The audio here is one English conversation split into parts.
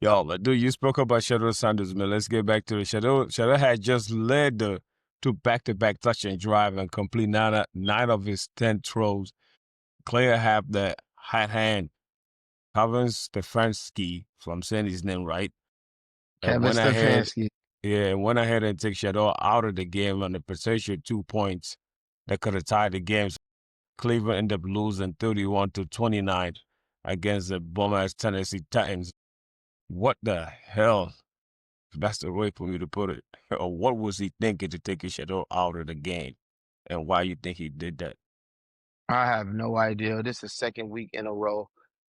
Yo, but dude, you spoke about Shadow Sanders, man. Let's get back to the Shadow. Shadow had just led the to back-to-back touch and drive and complete nine of his 10 throws. Clear have the hot hand. Kevin Stefanski, if I'm saying his name right, and Kevin went ahead, Stefanski. yeah, went ahead and took Shadow out of the game on the potential 2 points that could have tied the game. Cleveland ended up losing 31-29 against the bum-ass Tennessee Titans. What the hell? That's the way for me to put it. Or what was he thinking to take his Shadow out of the game? And why you think he did that? I have no idea. This is the second week in a row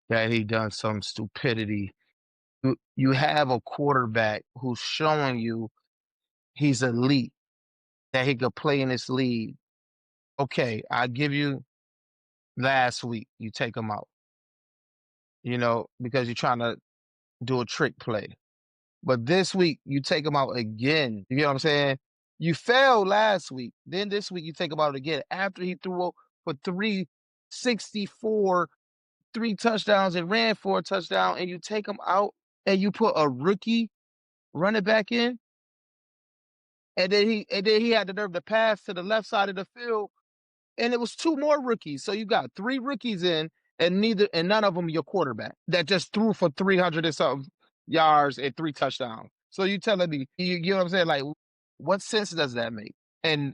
that he done some stupidity. You have a quarterback who's showing you he's elite, that he could play in this league. Okay, I give you last week, you take him out, because you're trying to do a trick play. But this week, you take him out again. You get what I'm saying? You failed last week. Then this week, you take him out again after he threw for 364, 3 touchdowns, and ran for a touchdown, and you take him out and you put a rookie running back in. And then he had the nerve to pass to the left side of the field, and it was two more rookies. So you got three rookies in, and none of them your quarterback that just threw for 300 and something yards and 3 touchdowns. So you telling me, you know what I'm saying? Like, what sense does that make? And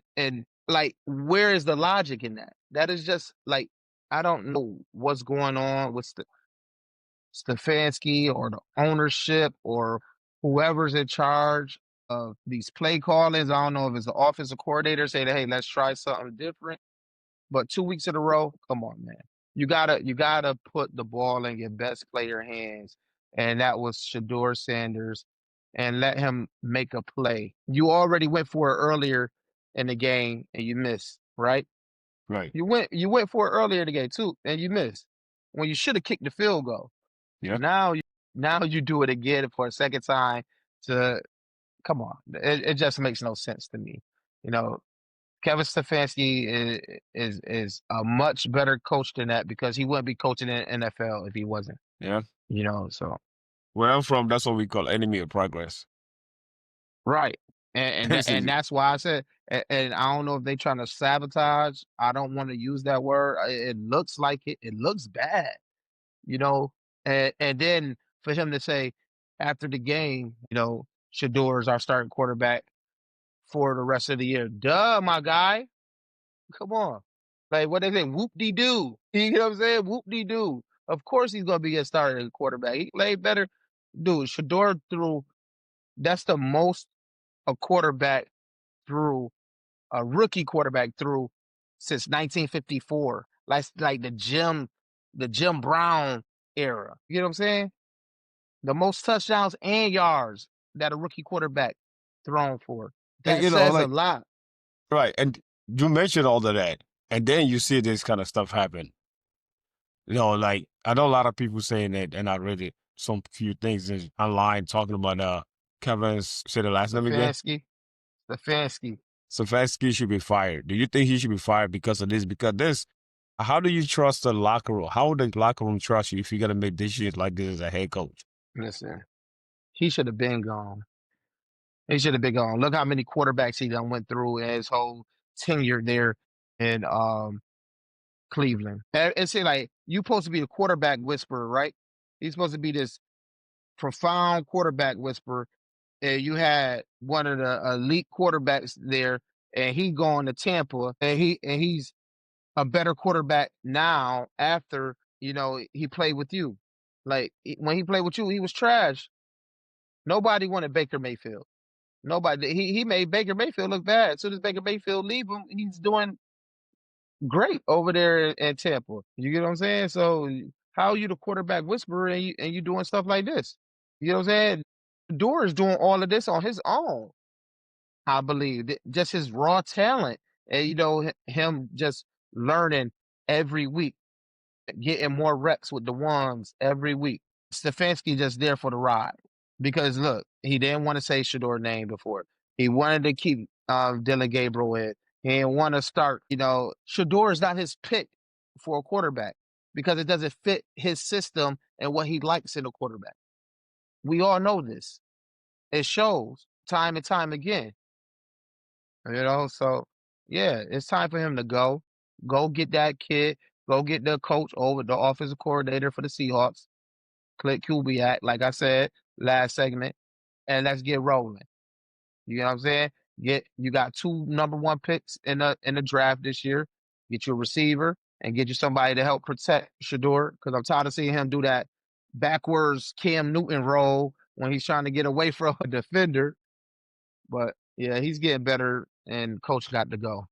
like, where is the logic in that? That is just like, I don't know what's going on with Stefanski or the ownership or whoever's in charge of these play callings. I don't know if it's the offensive coordinator saying, hey, let's try something different. But 2 weeks in a row, come on, man. You gotta put the ball in your best player hands. And that was Shador Sanders, and let him make a play. You already went for it earlier in the game and you missed, right? Right. You went for it earlier in the game too, and you missed. When you should have kicked the field goal. Yeah. Now you do it again for a second time to come on. It just makes no sense to me. You know, Kevin Stefanski is a much better coach than that, because he wouldn't be coaching in the NFL if he wasn't. Yeah. So Where I'm from, that's what we call enemy of progress. right. And This is that's why I said, and I don't know if they trying to sabotage. I don't want to use that word. It looks like it. It looks bad, you know. And then for him to say after the game, Shador is our starting quarterback for the rest of the year. Duh, my guy. Come on. Like, what they say, whoop de doo. You know what I'm saying? Whoop de doo. Of course he's gonna be a starting quarterback. He played better. Dude, Shador threw, that's the most a quarterback threw, a rookie quarterback threw since 1954. Like the Jim Brown era. You know what I'm saying? The most touchdowns and yards that a rookie quarterback thrown for. and That says a like lot. right. And you mentioned all of that. And then you see this kind of stuff happen. Like I know a lot of people saying that, and I read it some few things online talking about Kevin's say the last name again. Stefanski. Stefanski. Stefanski should be fired. Do you think he should be fired because of this? Because this, how do you trust the locker room? How would the locker room trust you if you're gonna make decisions like this as a head coach? Listen, he should have been gone. He should have been gone. Look how many quarterbacks he done went through in his whole tenure there in Cleveland. And say, like, you supposed to be the quarterback whisperer, right? He's supposed to be this profound quarterback whisperer. And you had one of the elite quarterbacks there, and he going to Tampa, and he's a better quarterback now after he played with you. Like, when he played with you, he was trash. Nobody wanted Baker Mayfield. Nobody. He made Baker Mayfield look bad. As soon as Baker Mayfield leave him, he's doing great over there in Tampa. You get what I'm saying? So how are you the quarterback whisperer and you doing stuff like this? You know what I'm saying? Door is doing all of this on his own. I believe just his raw talent, and him just learning every week, getting more reps with the ones every week. Stefanski just there for the ride, because look, he didn't want to say Shador name before. He wanted to keep Dylan Gabriel in. He didn't want to start. Shador is not his pick for a quarterback because it doesn't fit his system and what he likes in a quarterback. We all know this. It shows time and time again. So yeah, it's time for him to go. Go get that kid. Go get the coach over the offensive coordinator for the Seahawks. Click Kubiak, like I said last segment, and let's get rolling. You know what I'm saying? You got two number 1 picks in the draft this year. Get your receiver and get you somebody to help protect Shador, because I'm tired of seeing him do that backwards Cam Newton role when he's trying to get away from a defender. But yeah, he's getting better, and coach got to go.